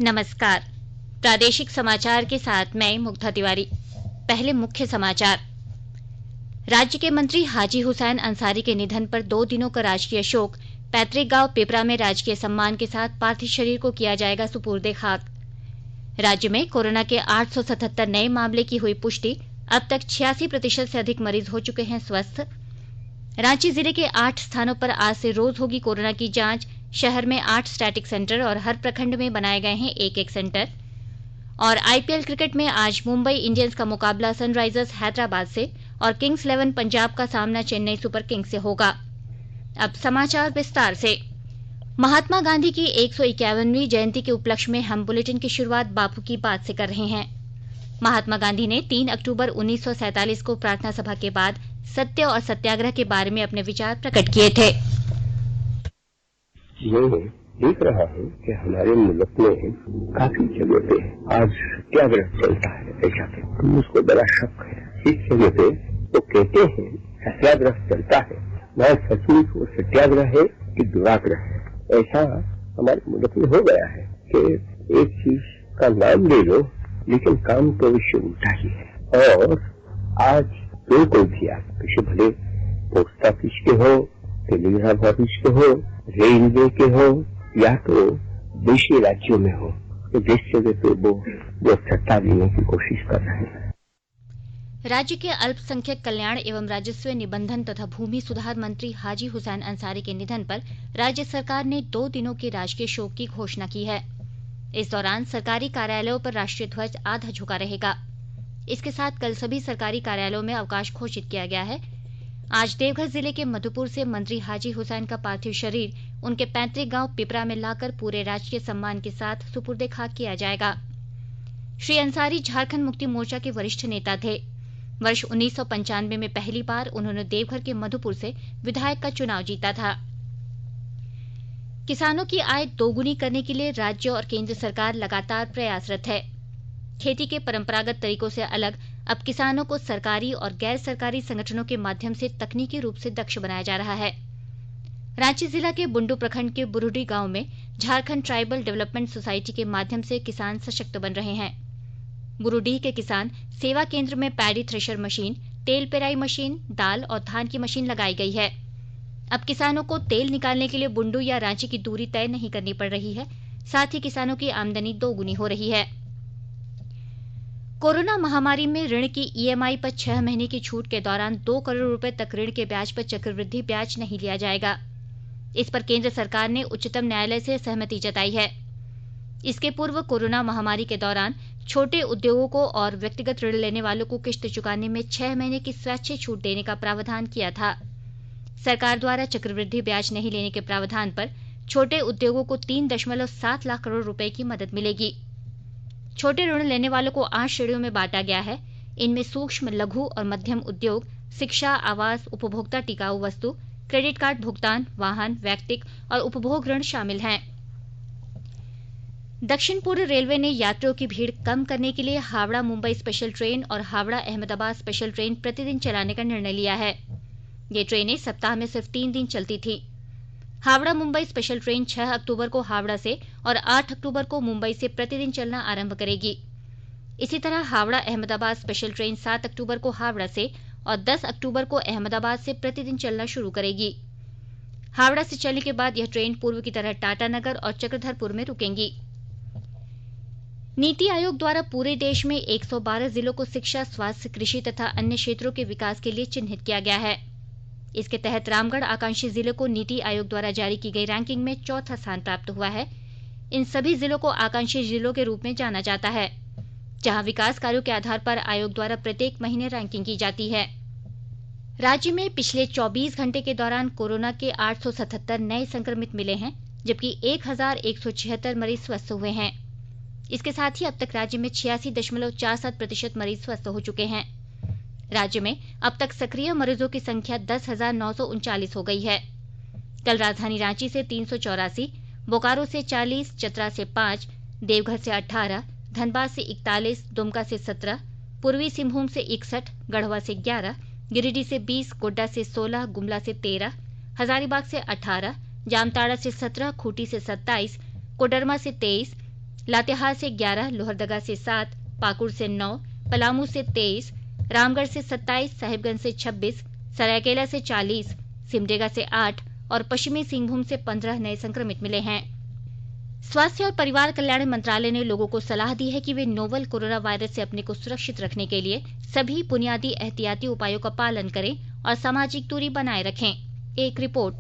नमस्कार। प्रादेशिक समाचार के साथ मैं मुग्धा तिवारी। पहले मुख्य समाचार। राज्य के मंत्री हाजी हुसैन अंसारी के निधन पर 2 दिनों का राजकीय शोक। पैतृक गांव पिपरा में राजकीय सम्मान के साथ पार्थिव शरीर को किया जाएगा सुपुर्दे खाक। राज्य में कोरोना के 877 नए मामले की हुई पुष्टि। अब तक 86% से अधिक मरीज हो चुके हैं स्वस्थ। रांची जिले के 8 स्थानों पर आज से रोज होगी कोरोना की जांच। शहर में 8 स्टैटिक सेंटर और हर प्रखंड में बनाए गए हैं एक सेंटर। और आईपीएल क्रिकेट में आज मुंबई इंडियंस का मुकाबला सनराइजर्स हैदराबाद से और किंग्स 11 पंजाब का सामना चेन्नई सुपर किंग्स से होगा। अब समाचार विस्तार से। महात्मा गांधी की 151वीं जयंती के उपलक्ष्य में हम बुलेटिन की शुरुआत बापू की बात से कर रहे हैं। महात्मा गांधी ने 3 अक्टूबर 1947 को प्रार्थना सभा के बाद सत्य और सत्याग्रह के बारे में अपने विचार प्रकट किए थे। मैं देख रहा हूँ कि हमारे मुल्क में काफी जगह पे आज सत्याग्रह चलता है। ऐसा तो मुझको बड़ा शक है। इस जगह पे वो कहते हैं सत्याग्रह चलता है, वह सचमुच वो सत्याग्रह है कि दुराग्रह है। ऐसा हमारे मुल्क में हो गया है कि एक चीज का नाम ले लो लेकिन काम तो विषय उल्टा ही है। और आज जो कोई भी आप किसी भले पोस्ट ऑफिस के हो, टेलीग्राफ ऑफिस के हो, रेलवे के हो या तो देशी राज्यों में हो, तो जिस जगह पे वो सत्ता लेने की कोशिश कर रहे हैं। राज्य के अल्पसंख्यक कल्याण एवं राजस्व निबंधन तथा भूमि सुधार मंत्री हाजी हुसैन अंसारी के निधन पर राज्य सरकार ने 2 दिनों के राजकीय शोक की घोषणा की है। इस दौरान सरकारी कार्यालयों पर राष्ट्रीय ध्वज आधा झुका रहेगा। इसके साथ कल सभी सरकारी कार्यालयों में अवकाश घोषित किया गया है। आज देवघर जिले के मधुपुर से मंत्री हाजी हुसैन का पार्थिव शरीर उनके पैतृक गांव पिपरा में लाकर पूरे राजकीय सम्मान के साथ सुपुर्दे खाक किया जाएगा। श्री अंसारी झारखंड मुक्ति मोर्चा के वरिष्ठ नेता थे। वर्ष 1995 में पहली बार उन्होंने देवघर के मधुपुर से विधायक का चुनाव जीता था। किसानों की आय दोगुनी करने के लिए राज्य और केंद्र सरकार लगातार प्रयासरत है। खेती के परंपरागत तरीकों से अलग अब किसानों को सरकारी और गैर सरकारी संगठनों के माध्यम से तकनीकी रूप से दक्ष बनाया जा रहा है। रांची जिला के बुंडू प्रखंड के बुरुडी गांव में झारखंड ट्राइबल डेवलपमेंट सोसाइटी के माध्यम से किसान सशक्त बन रहे हैं। बुरुडीह के किसान सेवा केंद्र में पैडी थ्रेशर मशीन, तेल पेराई मशीन, दाल और धान की मशीन लगाई गई है। अब किसानों को तेल निकालने के लिए बुंडू या रांची की दूरी तय नहीं करनी पड़ रही है। साथ ही किसानों की आमदनी दोगुनी हो रही है। कोरोना महामारी में ऋण की ईएमआई पर 6 महीने की छूट के दौरान 2 करोड़ रुपए तक ऋण के ब्याज पर चक्रवृद्धि ब्याज नहीं लिया जाएगा। इस पर केंद्र सरकार ने उच्चतम न्यायालय से सहमति जताई है। इसके पूर्व कोरोना महामारी के दौरान छोटे उद्योगों को और व्यक्तिगत ऋण लेने वालों को किस्त चुकाने में 6 महीने की स्वैच्छिक छूट देने का प्रावधान किया था। सरकार द्वारा चक्रवृद्धि ब्याज नहीं लेने के प्रावधान पर छोटे उद्योगों को 3.7 लाख करोड़ रुपए की मदद मिलेगी। छोटे ऋण लेने वालों को 8 श्रेणियों में बांटा गया है। इनमें सूक्ष्म, लघु और मध्यम उद्योग, शिक्षा, आवास, उपभोक्ता टिकाऊ वस्तु, क्रेडिट कार्ड भुगतान, वाहन, वैयक्तिक और उपभोग ऋण शामिल हैं। दक्षिण पूर्व रेलवे ने यात्रियों की भीड़ कम करने के लिए हावड़ा मुंबई स्पेशल ट्रेन और हावड़ा अहमदाबाद स्पेशल ट्रेन प्रतिदिन चलाने का निर्णय लिया है। ये ट्रेनें सप्ताह में सिर्फ 3 दिन चलती थी। हावड़ा मुंबई स्पेशल ट्रेन 6 अक्टूबर को हावड़ा से और 8 अक्टूबर को मुंबई से प्रतिदिन चलना आरंभ करेगी। इसी तरह हावड़ा अहमदाबाद स्पेशल ट्रेन 7 अक्टूबर को हावड़ा से और 10 अक्टूबर को अहमदाबाद से प्रतिदिन चलना शुरू करेगी। हावड़ा से चलने के बाद यह ट्रेन पूर्व की तरह टाटानगर और चक्रधरपुर में रुकेंगी। नीति आयोग द्वारा पूरे देश में 112 जिलों को शिक्षा, स्वास्थ्य, कृषि तथा अन्य क्षेत्रों के विकास के लिए चिन्हित किया गया है। इसके तहत रामगढ़ आकांक्षी जिले को नीति आयोग द्वारा जारी की गई रैंकिंग में 4था स्थान प्राप्त हुआ है। इन सभी जिलों को आकांक्षी जिलों के रूप में जाना जाता है, जहां विकास कार्यों के आधार पर आयोग द्वारा प्रत्येक महीने रैंकिंग की जाती है। राज्य में पिछले 24 घंटे के दौरान कोरोना के 877 नए संक्रमित मिले हैं, जबकि 1176 मरीज स्वस्थ हुए हैं। इसके साथ ही अब तक राज्य में 86.47% मरीज स्वस्थ हो चुके हैं। राज्य में अब तक सक्रिय मरीजों की संख्या 10,939 हो गई है। कल राजधानी रांची से 384, बोकारो से 40, चतरा से 5, देवघर से 18, धनबाद से 41, दुमका से 17, पूर्वी सिंहभूम से 61, गढ़वा से 11, गिरिडीह से 20, गोड्डा से 16, गुमला से 13, हजारीबाग से 18, जामताड़ा से 17, खूंटी से 27, कोडरमा से 23, लातेहार से 11, लोहरदगा से 7, पाकुड़ से 9, पलामू से 23, रामगढ़ से 27, साहिबगंज से 26, सरायकेला से 40, सिमडेगा से 8 और पश्चिमी सिंहभूम से 15 नए संक्रमित मिले हैं। स्वास्थ्य और परिवार कल्याण मंत्रालय ने लोगों को सलाह दी है कि वे नोवल कोरोना वायरस से अपने को सुरक्षित रखने के लिए सभी बुनियादी एहतियाती उपायों का पालन करें और सामाजिक दूरी बनाए रखें। एक रिपोर्ट।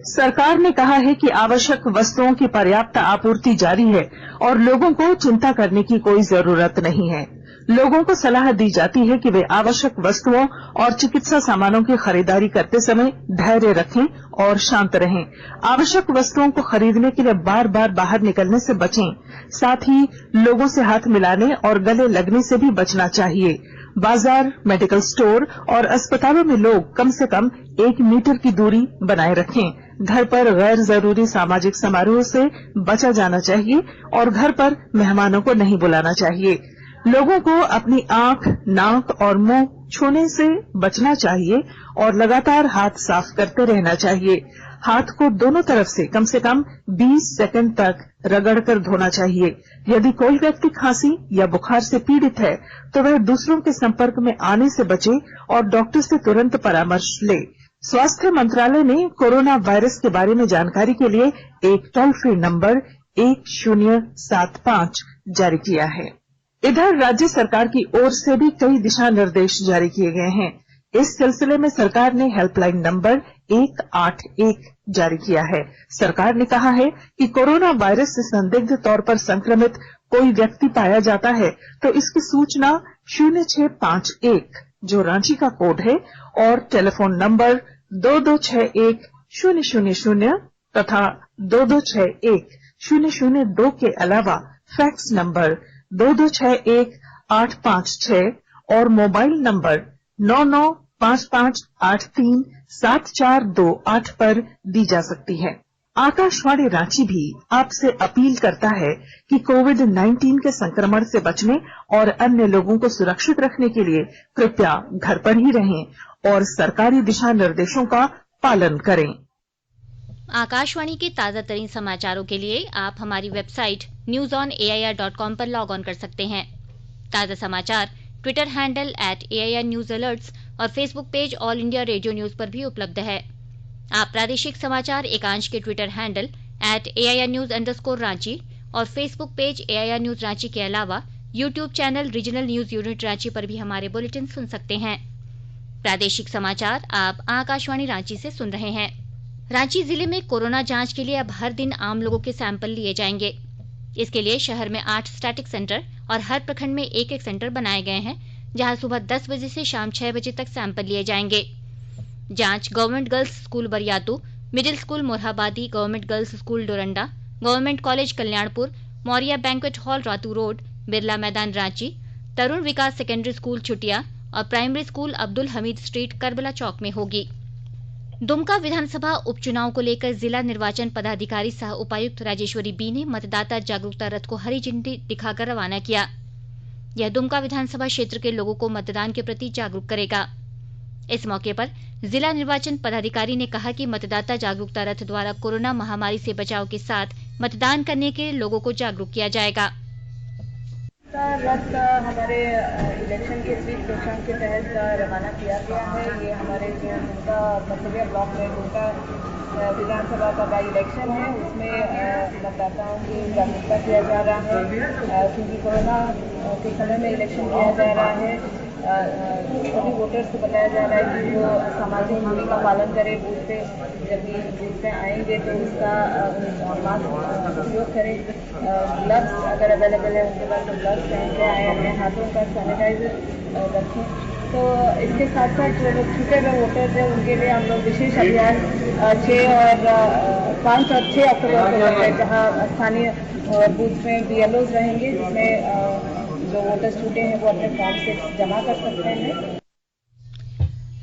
सरकार ने कहा है कि आवश्यक वस्तुओं की पर्याप्त आपूर्ति जारी है और लोगों को चिंता करने की कोई जरूरत नहीं है। लोगों को सलाह दी जाती है कि वे आवश्यक वस्तुओं और चिकित्सा सामानों की खरीदारी करते समय धैर्य रखें और शांत रहें। आवश्यक वस्तुओं को खरीदने के लिए बार बार बाहर निकलने से बचें। साथ ही लोगों से हाथ मिलाने और गले लगने से भी बचना चाहिए। बाजार, मेडिकल स्टोर और अस्पतालों में लोग कम से कम 1 मीटर की दूरी बनाए रखें। घर पर गैर जरूरी सामाजिक समारोह से बचा जाना चाहिए और घर पर मेहमानों को नहीं बुलाना चाहिए। लोगों को अपनी आंख, नाक और मुंह छूने से बचना चाहिए और लगातार हाथ साफ करते रहना चाहिए। हाथ को दोनों तरफ से कम 20 सेकंड तक रगड़कर धोना चाहिए। यदि कोई व्यक्ति खांसी या बुखार से पीड़ित है तो वह दूसरों के संपर्क में आने से बचे और डॉक्टर से तुरंत परामर्श ले। स्वास्थ्य मंत्रालय ने कोरोना वायरस के बारे में जानकारी के लिए एक टोल फ्री नंबर 1075 जारी किया है। इधर राज्य सरकार की ओर से भी कई दिशा निर्देश जारी किए गए हैं। इस सिलसिले में सरकार ने हेल्पलाइन नंबर 181 जारी किया है। सरकार ने कहा है कि कोरोना वायरस से संदिग्ध तौर पर संक्रमित कोई व्यक्ति पाया जाता है तो इसकी सूचना 0651 जो रांची का कोड है और टेलीफोन नंबर 2261-000 तथा 2261-002 के अलावा फैक्स नंबर 2261-856 और मोबाइल नंबर 9955837428 पर दी जा सकती है। आकाशवाणी रांची भी आपसे अपील करता है कि कोविड-19 के संक्रमण से बचने और अन्य लोगों को सुरक्षित रखने के लिए कृपया घर पर ही रहें और सरकारी दिशा निर्देशों का पालन करें। आकाशवाणी के ताजा तरीन समाचारों के लिए आप हमारी वेबसाइट newsonair.com पर लॉग ऑन कर सकते हैं। ताजा समाचार ट्विटर हैंडल @AIRNewsAlerts और Facebook page all India radio news पर भी उपलब्ध है। आप प्रादेशिक समाचार एकांश के ट्विटर हैंडल @AIRNews_रांची और Facebook page AIR news Ranchi के अलावा YouTube channel regional news unit Ranchi पर भी हमारे बुलेटिन सुन सकते हैं। प्रादेशिक समाचार आप आकाशवाणी रांची से सुन रहे हैं। रांची जिले में कोरोना जांच के लिए अब हर दिन आम लोगों के सैंपल लिए जाएंगे। इसके लिए शहर में 8 स्टैटिक सेंटर और हर प्रखंड में एक सेंटर बनाए गए हैं, जहां सुबह 10 बजे से शाम 6 बजे तक सैंपल लिए जाएंगे। जांच government girls school Bariatu, middle school Morhabadi, government girls school Doranda, government college Kalyanpur, Maurya banquet hall Ratu road, Birla Maidan Ranchi, Tarun Vikas secondary school Chutia और primary school Abdul Hamid street Karbala Chowk में होगी। दुमका विधानसभा उपचुनाव को लेकर जिला निर्वाचन पदाधिकारी सह उपायुक्त राजेश्वरी बी ने मतदाता जागरूकता रथ को हरी झंडी दिखाकर रवाना किया। यह दुमका विधानसभा क्षेत्र के लोगों को मतदान के प्रति जागरूक करेगा। इस मौके पर जिला निर्वाचन पदाधिकारी ने कहा कि मतदाता जागरूकता रथ द्वारा कोरोना महामारी से बचाव के साथ मतदान करने के लिए लोगों को जागरूक किया जाएगा। रथ हमारे इलेक्शन के स्वीप प्रोग्राम के तहत रवाना किया गया है। ये हमारे जो दुमका मसलिया ब्लॉक में दुमका विधानसभा का बाई इलेक्शन है, उसमें मतदाताओं की जागरूकता किया जा रहा है। क्योंकि कोरोना के समय में इलेक्शन किया जा रहा है, सभी वोटर्स को बताया जा रहा है कि वो सामाजिक दूरी का पालन करें। बूथ पे जब भी बूथ पे आएंगे तो उसका मास्क उपयोग करें। ग्लव्स अगर अवेलेबल है उनके पास तो ग्लव्स पहन के आए, अपने हाथों का सैनिटाइजर रखें। तो इसके साथ साथ जो लोग छूटे हुए वोटर्स हैं उनके लिए हम लोग विशेष अभियान 5 और 6 अक्टूबर को होंगे, जहाँ स्थानीय बूथ में BLOs रहेंगे, जिसमें जो वोटर्स छूटे हैं वो अपने फॉर्म से जमा कर सकते हैं।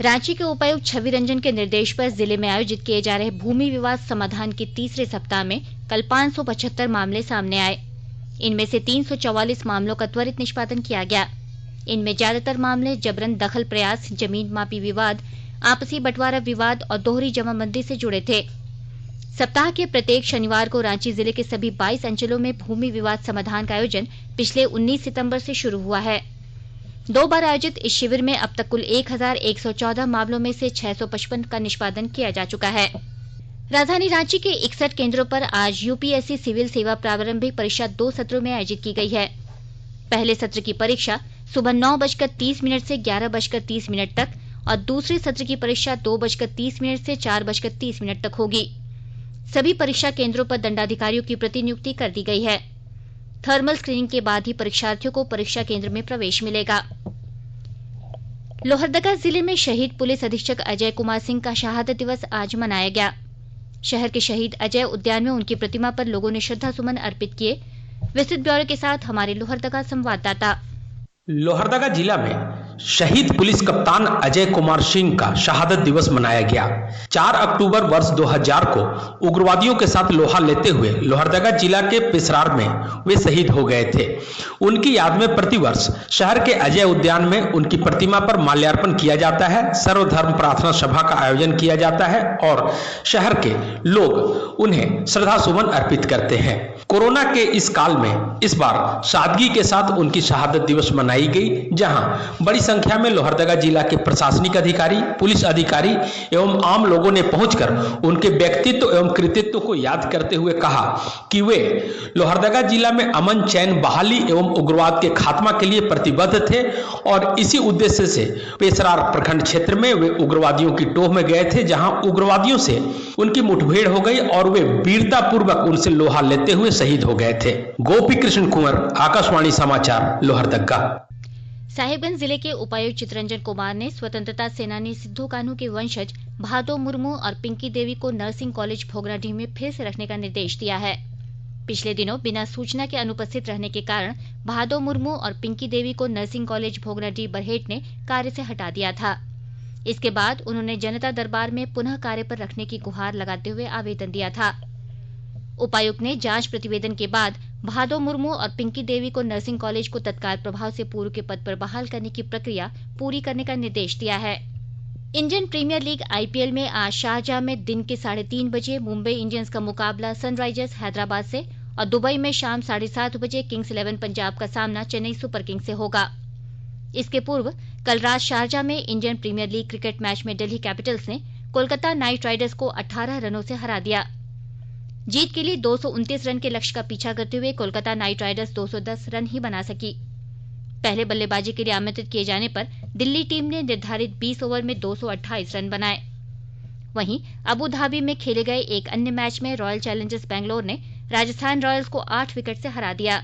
रांची के उपायुक्त छवि रंजन के निर्देश पर जिले में आयोजित किए जा रहे भूमि विवाद समाधान के तीसरे सप्ताह में कल 575 मामले सामने आए। इनमें से 344 मामलों का त्वरित निष्पादन किया गया। इनमें ज्यादातर मामले जबरन दखल प्रयास, जमीन मापी विवाद, आपसी बंटवारा विवाद और दोहरी जमाबंदी से जुड़े थे। सप्ताह के प्रत्येक शनिवार को रांची जिले के सभी 22 अंचलों में भूमि विवाद समाधान का आयोजन पिछले 19 सितंबर से शुरू हुआ है। 2 बार आयोजित इस शिविर में अब तक कुल 1114 मामलों में से 655 का निष्पादन किया जा चुका है। राजधानी रांची के 61 केंद्रों पर आज यूपीएससी सिविल सेवा प्रारंभिक परीक्षा 2 सत्रों में आयोजित की गई है। पहले सत्र की परीक्षा सुबह 9:30 से 11:30 तक और दूसरे सत्र की परीक्षा 2:30 से 4:30 तक होगी। सभी परीक्षा केंद्रों पर दंडाधिकारियों की प्रतिनियुक्ति कर दी गई है। थर्मल स्क्रीनिंग के बाद ही परीक्षार्थियों को परीक्षा केंद्र में प्रवेश मिलेगा। लोहरदगा जिले में शहीद पुलिस अधीक्षक अजय कुमार सिंह का शहादत दिवस आज मनाया गया। शहर के शहीद अजय उद्यान में उनकी प्रतिमा पर लोगों ने श्रद्धा सुमन अर्पित किए। विस्तृत ब्यौरे के साथ हमारे लोहरदगा संवाददाता। लोहरदगा जिला में शहीद पुलिस कप्तान अजय कुमार सिंह का शहादत दिवस मनाया गया। 4 अक्टूबर वर्ष 2000 को उग्रवादियों के साथ लोहा लेते हुए लोहरदगा जिला के पिसरार में वे शहीद हो गए थे। उनकी याद में प्रतिवर्ष शहर के अजय उद्यान में उनकी प्रतिमा पर माल्यार्पण किया जाता है, सर्वधर्म प्रार्थना सभा का आयोजन किया जाता है और शहर के लोग उन्हें श्रद्धा सुमन अर्पित करते हैं। कोरोना के इस काल में इस बार सादगी के साथ उनकी शहादत दिवस मनाई गई, जहां बड़ी संख्या में लोहरदगा जिला के प्रशासनिक अधिकारी, पुलिस अधिकारी एवं आम लोगों ने पहुंचकर उनके व्यक्तित्व एवं कृतित्व को याद करते हुए कहा कि वे लोहरदगा जिला में अमन चैन बहाली एवं उग्रवाद के खात्मा के लिए प्रतिबद्ध थे और इसी उद्देश्य से पेशरार प्रखंड क्षेत्र में वे उग्रवादियों की टोह में गए थे, जहां उग्रवादियों से उनकी मुठभेड़ हो गई और वे वीरता पूर्वक उनसे लोहा लेते हुए शहीद हो गए थे। गोपी कृष्ण कुंवर, आकाशवाणी समाचार, लोहरदगा। साहिबगंज जिले के उपायुक्त चितरंजन कुमार ने स्वतंत्रता सेनानी सिद्धू कान्हू के वंशज भादो मुर्मू और पिंकी देवी को नर्सिंग कॉलेज भोगनाडीह में फिर से रखने का निर्देश दिया है। पिछले दिनों बिना सूचना के अनुपस्थित रहने के कारण भादो मुर्मू और पिंकी देवी को नर्सिंग कॉलेज भोगनाडीह बरहेट ने कार्य से हटा दिया था। इसके बाद उन्होंने जनता दरबार में पुनः कार्य पर रखने की गुहार लगाते हुए आवेदन दिया था। उपायुक्त ने जांच प्रतिवेदन के बाद भादो मुर्मू और पिंकी देवी को नर्सिंग कॉलेज को तत्काल प्रभाव से पूर्व के पद पर बहाल करने की प्रक्रिया पूरी करने का निर्देश दिया है। इंडियन प्रीमियर लीग आईपीएल में आज शारजाह में दिन के 3:30 बजे मुंबई इंडियंस का मुकाबला सनराइजर्स हैदराबाद से और दुबई में शाम 7:30 बजे किंग्स 11 पंजाब का सामना चेन्नई सुपर किंग्स से होगा। इसके पूर्व कल रात शारजाह में Indian Premier League cricket match में दिल्ली कैपिटल्स ने कोलकाता नाइट राइडर्स को 18 रनों से हरा दिया। जीत के लिए 229 रन के लक्ष्य का पीछा करते हुए कोलकाता नाइट राइडर्स 210 रन ही बना सकी। पहले बल्लेबाजी के लिए आमंत्रित किए जाने पर दिल्ली टीम ने निर्धारित 20 ओवर में 228 रन बनाए। वहीं अबू धाबी में खेले गए एक अन्य मैच में रॉयल चैलेंजर्स बैंगलोर ने राजस्थान रॉयल्स को 8 विकेट से हरा दिया।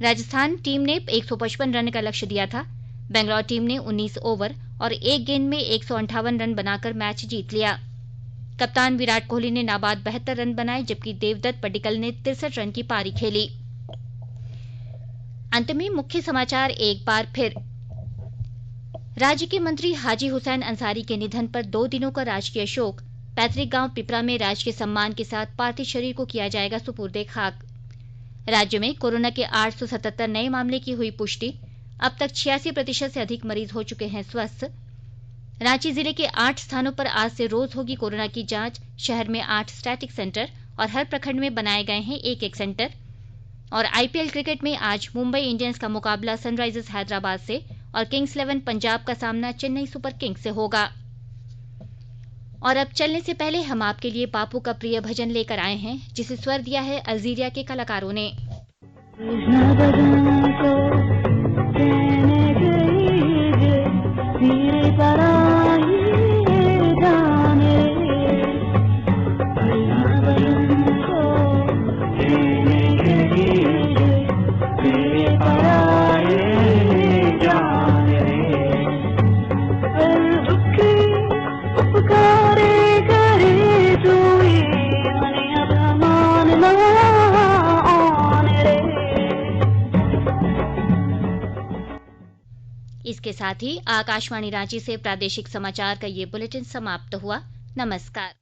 राजस्थान टीम ने 155 रन का लक्ष्य दिया था। बैंगलोर टीम ने 19 ओवर और 1 गेंद में 158 रन बनाकर मैच जीत लिया। कप्तान विराट कोहली ने नाबाद 72 रन बनाए, जबकि देवदत्त पडिक्कल ने 63 रन की पारी खेली। अंत में मुख्य समाचार एक बार फिर। राज्य के मंत्री हाजी हुसैन अंसारी के निधन पर 2 दिनों का राजकीय शोक। पैतृक गांव पिपरा में राजकीय सम्मान के साथ पार्थिव शरीर को किया जाएगा सुपुर्दे खाक। राज्य में कोरोना के 877 नए मामले की हुई पुष्टि। अब तक 86% से अधिक मरीज हो चुके हैं स्वस्थ। रांची जिले के 8 स्थानों पर आज से रोज होगी कोरोना की जांच। शहर में 8 स्टैटिक सेंटर और हर प्रखंड में बनाए गए हैं एक सेंटर। और आईपीएल क्रिकेट में आज मुंबई इंडियंस का मुकाबला सनराइजर्स हैदराबाद से और किंग्स 11 पंजाब का सामना चेन्नई सुपर किंग्स से होगा। और अब चलने से पहले हम आपके लिए बापू का प्रिय भजन लेकर आए हैं, जिसे स्वर दिया है अल्जीरिया के कलाकारों ने। इसके साथ ही आकाशवाणी रांची से प्रादेशिक समाचार का ये बुलेटिन समाप्त हुआ। नमस्कार।